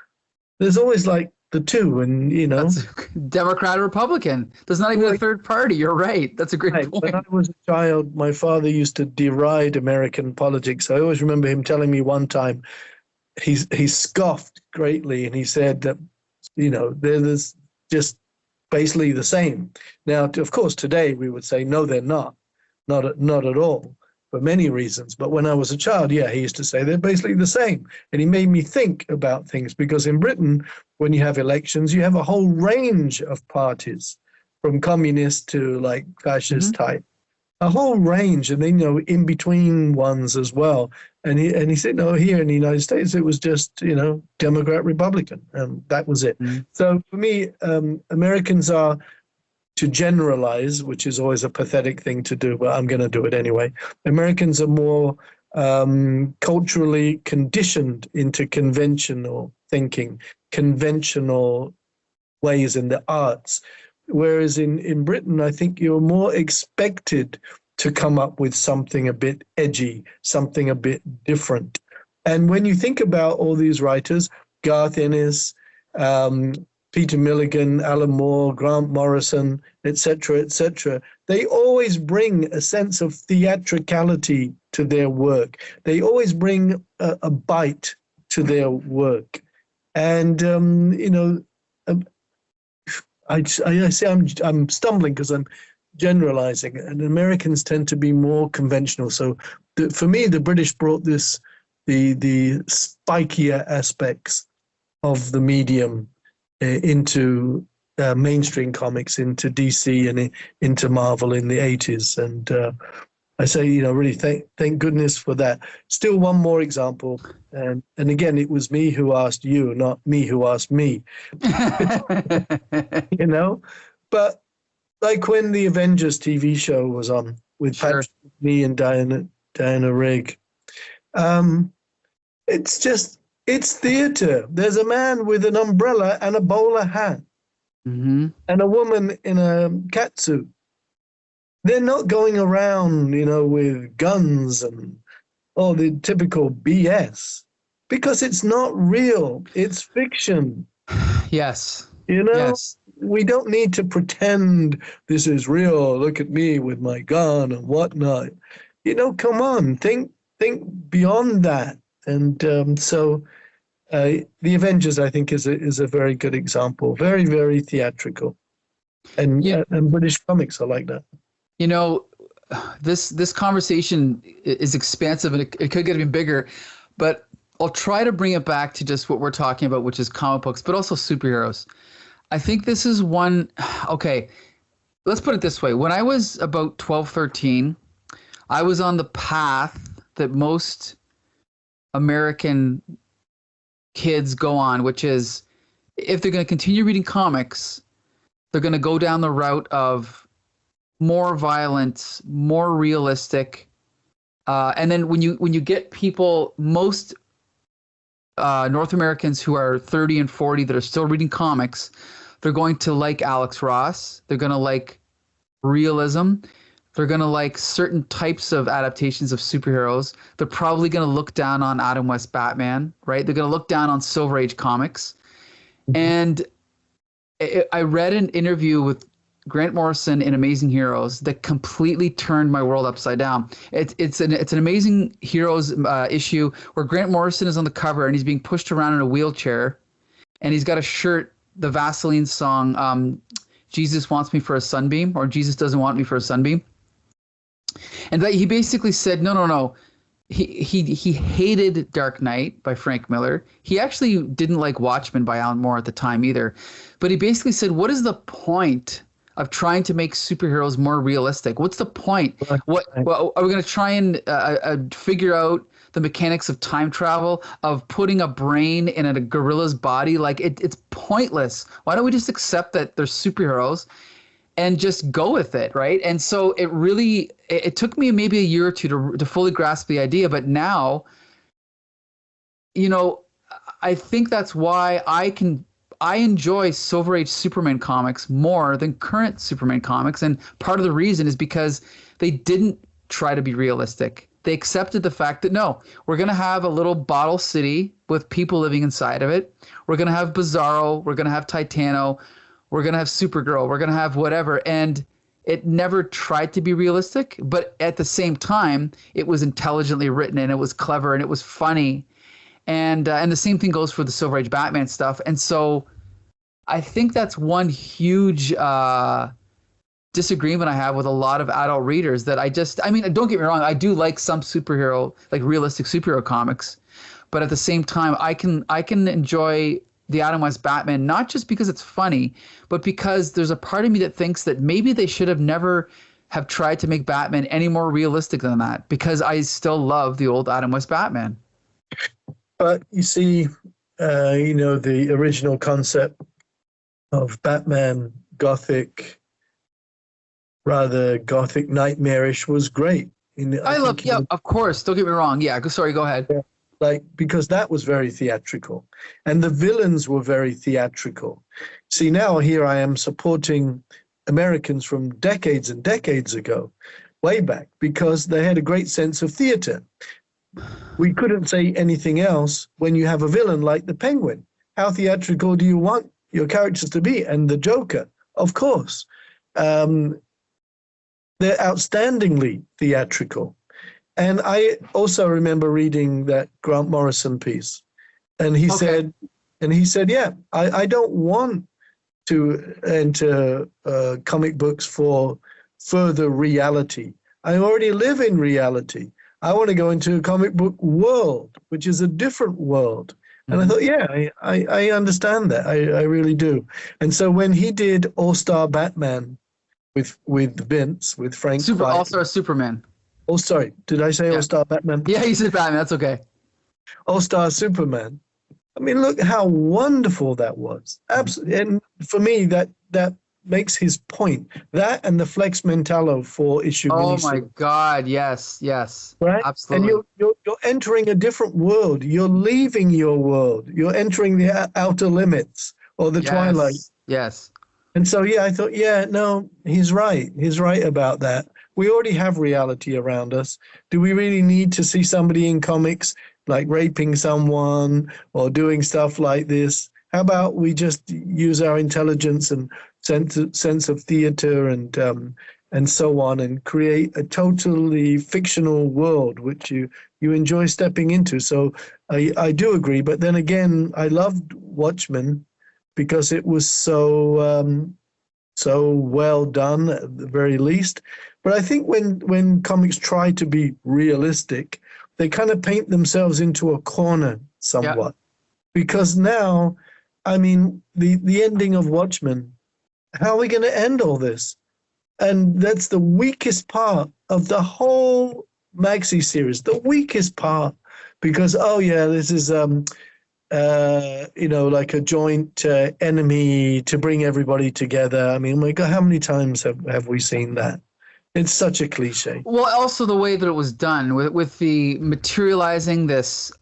[SPEAKER 2] There's always like the two, and you know.
[SPEAKER 1] That's Democrat or Republican. There's not even a third party. You're right. That's a great point.
[SPEAKER 2] When I was a child, my father used to deride American politics. I always remember him telling me one time, he scoffed greatly, and he said that, you know, there's just basically the same. Now, of course, today we would say, no, they're not at all, for many reasons. But when I was a child, yeah, he used to say they're basically the same. And he made me think about things, because in Britain, when you have elections, you have a whole range of parties, from communist to like fascist type, a whole range, and then, you know, in between ones as well. And he said, no, here in the United States, it was just, you know, Democrat, Republican, and that was it. So for me, Americans are, to generalize, which is always a pathetic thing to do, but I'm going to do it anyway. Americans are more culturally conditioned into conventional thinking, conventional ways in the arts. Whereas in Britain, I think you're more expected to come up with something a bit edgy, something a bit different. And when you think about all these writers, Garth Ennis, Peter Milligan, Alan Moore, Grant Morrison, etc., they always bring a sense of theatricality to their work. They always bring a bite to their work. And, you know, I say I'm stumbling because I'm generalizing, and Americans tend to be more conventional. So for me, the British brought the spikier aspects of the medium into mainstream comics, into DC and into Marvel in the 80s. And I say, you know, really thank goodness for that. Still one more example. And again, it was me who asked you, not me who asked me. You know, but like when the Avengers TV show was on with Patrick Mee and Diana Rigg, it's theater. There's a man with an umbrella and a bowler hat, and a woman in a catsuit. They're not going around, you know, with guns and all the typical BS, because it's not real. It's fiction.
[SPEAKER 1] Yes.
[SPEAKER 2] You know,
[SPEAKER 1] yes.
[SPEAKER 2] We don't need to pretend this is real. Look at me with my gun and whatnot. You know, come on, think beyond that. And so the Avengers, I think, is a very good example. Very, very theatrical. And British comics are like that.
[SPEAKER 1] You know, this conversation is expansive, and it could get even bigger, but I'll try to bring it back to just what we're talking about, which is comic books, but also superheroes. I think this is one. Okay, let's put it this way. When I was about 12, 13, I was on the path that most American kids go on, which is, if they're going to continue reading comics, they're going to go down the route of more violent, more realistic, and then when you get people, most North Americans who are 30 and 40 that are still reading comics, they're going to like Alex Ross. They're going to like realism. They're going to like certain types of adaptations of superheroes. They're probably going to look down on Adam West Batman, right? They're going to look down on Silver Age comics. And I read an interview with Grant Morrison in Amazing Heroes that completely turned my world upside down. It's an Amazing Heroes issue where Grant Morrison is on the cover and he's being pushed around in a wheelchair, and he's got a shirt, the Vaseline song, Jesus Wants Me for a Sunbeam, or Jesus Doesn't Want Me for a Sunbeam. And that he basically said, no. He hated Dark Knight by Frank Miller. He actually didn't like Watchmen by Alan Moore at the time either. But he basically said, what is the point of trying to make superheroes more realistic? What's the point? Well, are we going to try and figure out the mechanics of time travel, of putting a brain in a gorilla's body. Like it's pointless. Why don't we just accept that they're superheroes and just go with it, right? And so it took me maybe a year or two to fully grasp the idea, but now, you know, I think that's why I enjoy Silver Age Superman comics more than current Superman comics, and part of the reason is because they didn't try to be realistic. They accepted the fact that no, we're going to have a little bottle city with people living inside of it. We're going to have Bizarro, we're going to have Titano, we're going to have Supergirl, we're going to have whatever, and it never tried to be realistic, but at the same time, it was intelligently written and it was clever and it was funny. And the same thing goes for the Silver Age Batman stuff. And so I think that's one huge disagreement I have with a lot of adult readers that I mean, don't get me wrong, I do like some superhero, like realistic superhero comics, but at the same time, I can enjoy the Adam West Batman, not just because it's funny, but because there's a part of me that thinks that maybe they should have never have tried to make Batman any more realistic than that, because I still love the old Adam West Batman.
[SPEAKER 2] But you see, the original concept of Batman, gothic, rather gothic, nightmarish, was great.
[SPEAKER 1] Of course. Don't get me wrong. Yeah, sorry, go ahead.
[SPEAKER 2] Yeah, because that was very theatrical, and the villains were very theatrical. See, now here I am supporting Americans from decades and decades ago, way back, because they had a great sense of theater. We couldn't say anything else when you have a villain like the Penguin. How theatrical do you want your characters to be? And the Joker, of course. They're outstandingly theatrical. And I also remember reading that Grant Morrison piece. And he said, yeah, I don't want to enter comic books for further reality. I already live in reality. I want to go into a comic book world, which is a different world. And I thought, yeah, I understand that. I really do. And so when he did All-Star Batman with Vince, with Frank
[SPEAKER 1] All-Star Superman.
[SPEAKER 2] Oh, sorry. Did I say All-Star Batman?
[SPEAKER 1] Yeah, you said Batman. That's okay.
[SPEAKER 2] All-Star Superman. I mean, look how wonderful that was. Absolutely. And for me, that makes his point. That and the Flex Mentallo 4-issue miniseries.
[SPEAKER 1] Oh my God! Yes,
[SPEAKER 2] right.
[SPEAKER 1] Absolutely.
[SPEAKER 2] And you're entering a different world. You're leaving your world. You're entering the outer limits or the twilight.
[SPEAKER 1] Yes.
[SPEAKER 2] And so I thought, no, he's right. He's right about that. We already have reality around us. Do we really need to see somebody in comics like raping someone or doing stuff like this? How about we just use our intelligence and sense of theater and so on, and create a totally fictional world which you enjoy stepping into? So I do agree, but then again, I loved Watchmen because it was so well done at the very least. But I think when comics try to be realistic, they kind of paint themselves into a corner somewhat, because now, I mean, the ending of Watchmen, how are we going to end all this? And that's the weakest part of the whole maxi series, the weakest part, because, this is, like a joint enemy to bring everybody together. I mean, my God, how many times have we seen that? It's such a cliche.
[SPEAKER 1] Well, also the way that it was done with the materializing this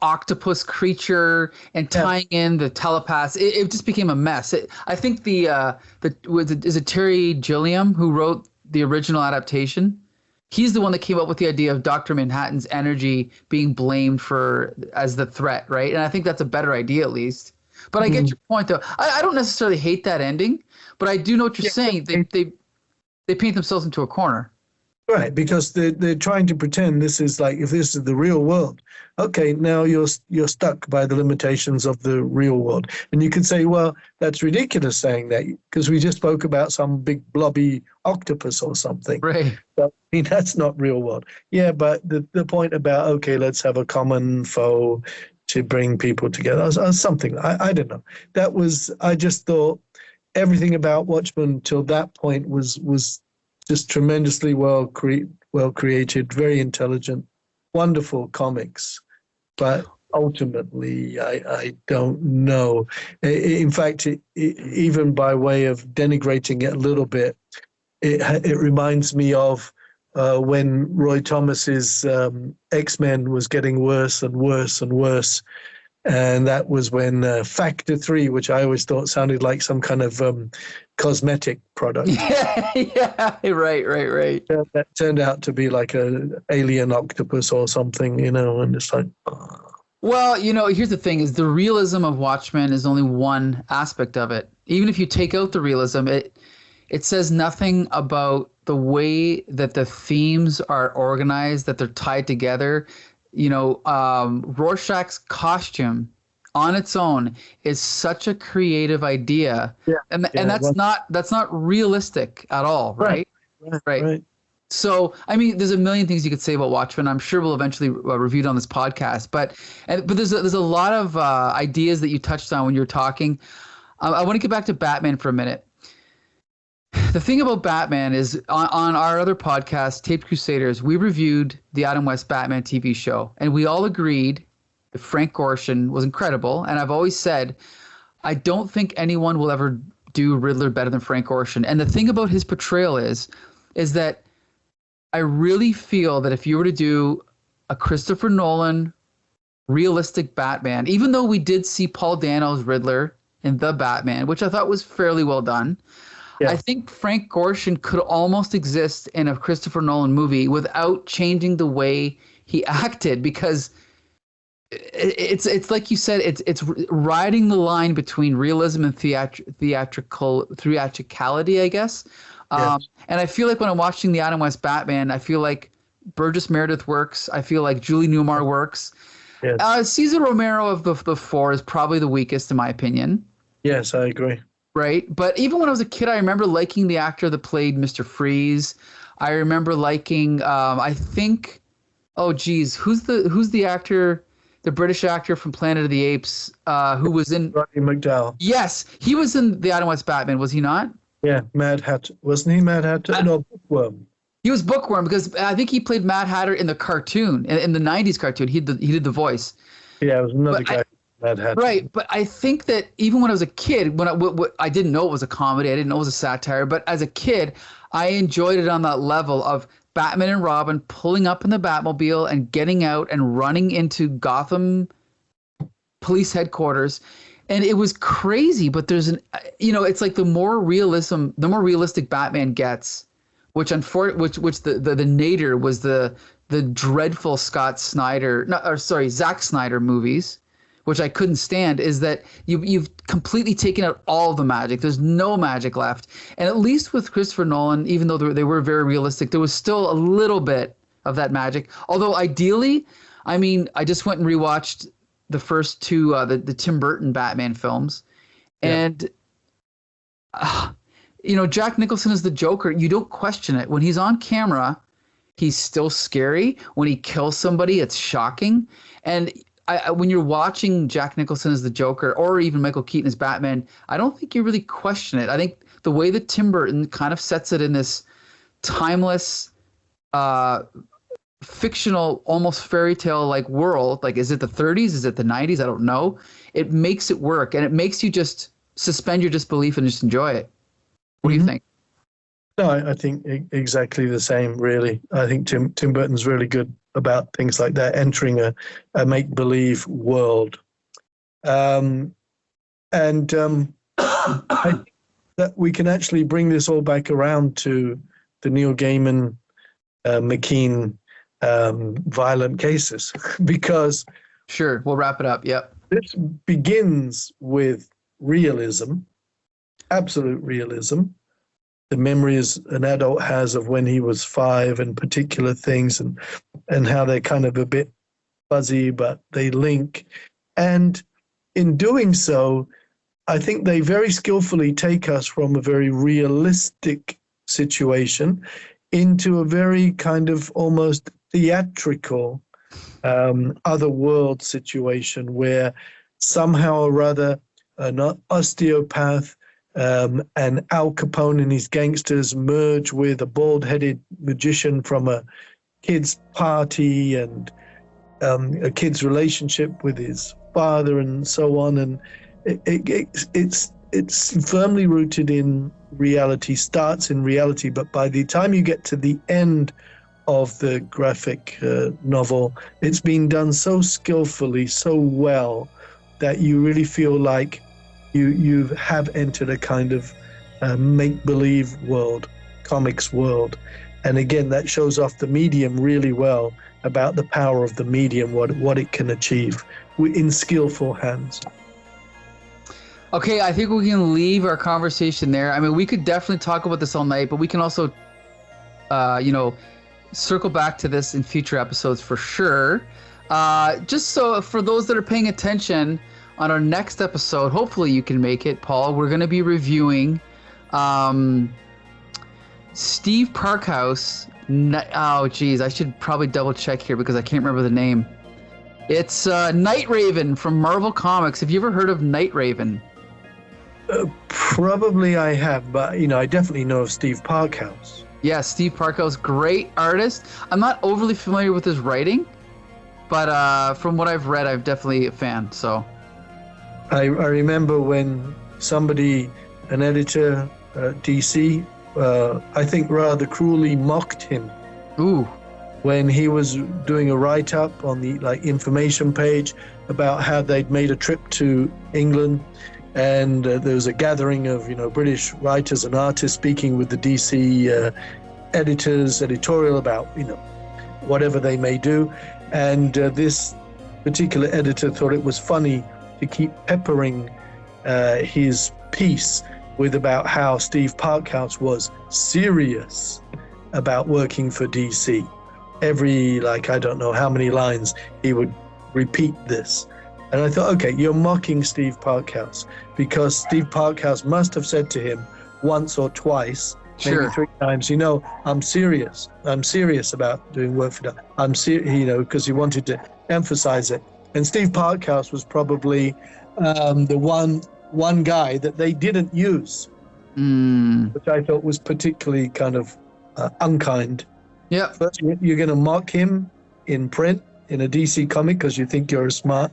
[SPEAKER 1] octopus creature and tying in the telepaths, it just became a mess. I think is it Terry Gilliam who wrote the original adaptation? He's the one that came up with the idea of Dr. Manhattan's energy being blamed as the threat, right? And I think that's a better idea, at least. But I get your point, though. I don't necessarily hate that ending, but I do know what you're saying. They paint themselves into a corner.
[SPEAKER 2] Right, because they're trying to pretend this is like, if this is the real world, okay, now you're stuck by the limitations of the real world. And you could say, well, that's ridiculous saying that, because we just spoke about some big blobby octopus or something.
[SPEAKER 1] Right.
[SPEAKER 2] But, I mean, that's not real world. Yeah, but the point about, okay, let's have a common foe to bring people together, or something. I don't know. I just thought everything about Watchmen till that point was just tremendously well created, very intelligent. wonderful comics, but ultimately, I don't know. In fact, even by way of denigrating it a little bit, it reminds me of when Roy Thomas's X-Men was getting worse and worse and worse. And that was when Factor 3, which I always thought sounded like some kind of cosmetic product.
[SPEAKER 1] Yeah, right.
[SPEAKER 2] That turned out to be like an alien octopus or something, and it's like...
[SPEAKER 1] Well, here's the thing: is the realism of Watchmen is only one aspect of it. Even if you take out the realism, it says nothing about the way that the themes are organized, that they're tied together. Rorschach's costume on its own is such a creative idea, and that's not realistic at all, right? Right. So, I mean, there's a million things you could say about Watchmen. I'm sure we'll eventually review it on this podcast. But there's a lot of ideas that you touched on when you were talking. I want to get back to Batman for a minute. The thing about Batman is on our other podcast, Taped Crusaders, we reviewed the Adam West Batman TV show, and we all agreed that Frank Gorshin was incredible. And I've always said, I don't think anyone will ever do Riddler better than Frank Gorshin. And the thing about his portrayal is that I really feel that if you were to do a Christopher Nolan realistic Batman, even though we did see Paul Dano's Riddler in The Batman, which I thought was fairly well done, I think Frank Gorshin could almost exist in a Christopher Nolan movie without changing the way he acted, because it's like you said, it's riding the line between realism and theatricality, I guess. And I feel like when I'm watching the Adam West Batman, I feel like Burgess Meredith works. I feel like Julie Newmar works. Yes. Cesar Romero of the four is probably the weakest, in my opinion.
[SPEAKER 2] Yes, I agree.
[SPEAKER 1] Right. But even when I was a kid, I remember liking the actor that played Mr. Freeze. I remember liking, I think, who's the actor, the British actor from Planet of the Apes, who was in
[SPEAKER 2] Roddy McDowall.
[SPEAKER 1] Yes, he was in the Adam West Batman, was he not?
[SPEAKER 2] Yeah, Mad Hatter. Wasn't he Mad Hatter? No, Bookworm.
[SPEAKER 1] He was Bookworm, because I think he played Mad Hatter in the cartoon, in the 90s cartoon. He did the voice.
[SPEAKER 2] Yeah, it was another guy. Mad Hatter.
[SPEAKER 1] Right, but I think that even when I was a kid, when I didn't know it was a comedy, I didn't know it was a satire, but as a kid, I enjoyed it on that level of Batman and Robin pulling up in the Batmobile and getting out and running into Gotham police headquarters. And it was crazy, but there's it's like the more realistic Batman gets, which the nadir was the dreadful Zack Snyder movies, which I couldn't stand, is that you've completely taken out all the magic. There's no magic left. And at least with Christopher Nolan, even though they were very realistic, there was still a little bit of that magic. Although ideally, I mean, I just went and rewatched the first two, the Tim Burton Batman films. And, Jack Nicholson is the Joker. You don't question it. When he's on camera, he's still scary. When he kills somebody, it's shocking. And when you're watching Jack Nicholson as the Joker, or even Michael Keaton as Batman, I don't think you really question it. I think the way that Tim Burton kind of sets it in this timeless, fictional, almost fairy tale like world, like, is it the 30s? Is it the 90s? I don't know. It makes it work, and it makes you just suspend your disbelief and just enjoy it. What do you think?
[SPEAKER 2] No, I think exactly the same, really. I think Tim Burton's really good about things like that, entering a make-believe world. I think that we can actually bring this all back around to the Neil Gaiman, McKean violent cases, because...
[SPEAKER 1] Sure, we'll wrap it up, yep.
[SPEAKER 2] This begins with realism, absolute realism. The memories an adult has of when he was 5 and particular things, and how they're kind of a bit fuzzy, but they link. And in doing so, I think they very skillfully take us from a very realistic situation into a very kind of almost theatrical otherworld situation, where somehow or other an osteopath and Al Capone and his gangsters merge with a bald-headed magician from a kid's party and a kid's relationship with his father and so on, and it's firmly rooted in reality, starts in reality, but by the time you get to the end of the graphic novel, it's been done so skillfully, so well, that you really feel like you have entered a kind of make-believe world, comics world. And again, that shows off the medium really well, about the power of the medium, what it can achieve in skillful hands.
[SPEAKER 1] Okay, I think we can leave our conversation there. I mean, we could definitely talk about this all night, but we can also, circle back to this in future episodes for sure. Just so for those that are paying attention, on our next episode, hopefully you can make it, Paul, we're going to be reviewing Steve Parkhouse. Oh, geez, I should probably double check here because I can't remember the name. It's Night Raven from Marvel Comics. Have you ever heard of Night Raven?
[SPEAKER 2] Probably I have, but I definitely know of Steve Parkhouse.
[SPEAKER 1] Yeah, Steve Parkhouse, great artist. I'm not overly familiar with his writing, but from what I've read, I'm definitely a fan. So
[SPEAKER 2] I remember when somebody, an editor at DC, I think rather cruelly mocked him.
[SPEAKER 1] Ooh.
[SPEAKER 2] When he was doing a write-up on the information page about how they'd made a trip to England, and there was a gathering of British writers and artists speaking with the DC editors, editorial about whatever they may do, and this particular editor thought it was funny to keep peppering his piece with about how Steve Parkhouse was serious about working for DC. Every I don't know how many lines he would repeat this. And I thought, okay, you're mocking Steve Parkhouse, because Steve Parkhouse must have said to him once or twice, maybe 3 times, I'm serious. I'm serious about doing work for them. I'm serious, because he wanted to emphasize it. And Steve Parkhouse was probably the one guy that they didn't use, which I thought was particularly kind of unkind.
[SPEAKER 1] Yeah.
[SPEAKER 2] First, you're going to mock him in print in a DC comic because you think you're a smart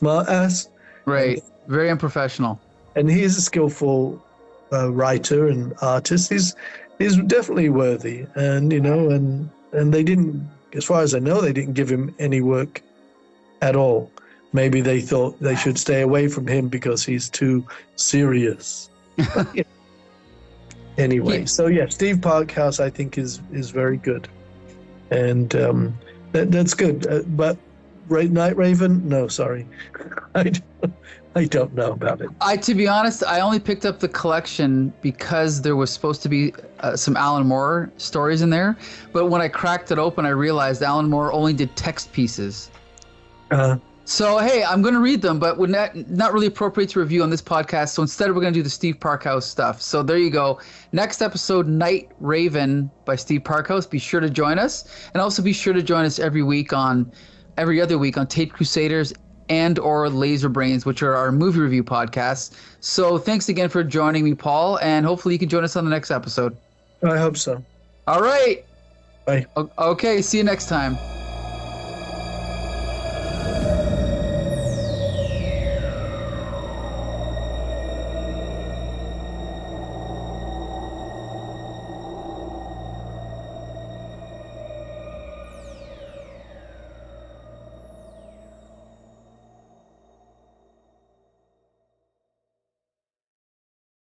[SPEAKER 2] ass.
[SPEAKER 1] Right. Very unprofessional.
[SPEAKER 2] And he is a skillful writer and artist. He's definitely worthy. And and they didn't, as far as I know, they didn't give him any work at all. Maybe they thought they should stay away from him because he's too serious. Anyway, yeah. So yeah, Steve Parkhouse I think is very good, and that's good. But Night Raven, no, sorry, I don't know about it.
[SPEAKER 1] To be honest, I only picked up the collection because there was supposed to be some Alan Moore stories in there, but when I cracked it open, I realized Alan Moore only did text pieces. So, hey, I'm going to read them, but would not really appropriate to review on this podcast. So instead, we're going to do the Steve Parkhouse stuff. So there you go. Next episode, Night Raven by Steve Parkhouse. Be sure to join us. And also be sure to join us every other week on Tape Crusaders and or Laser Brains, which are our movie review podcasts. So thanks again for joining me, Paul. And hopefully you can join us on the next episode.
[SPEAKER 2] I hope so.
[SPEAKER 1] All right.
[SPEAKER 2] Bye.
[SPEAKER 1] Okay, see you next time.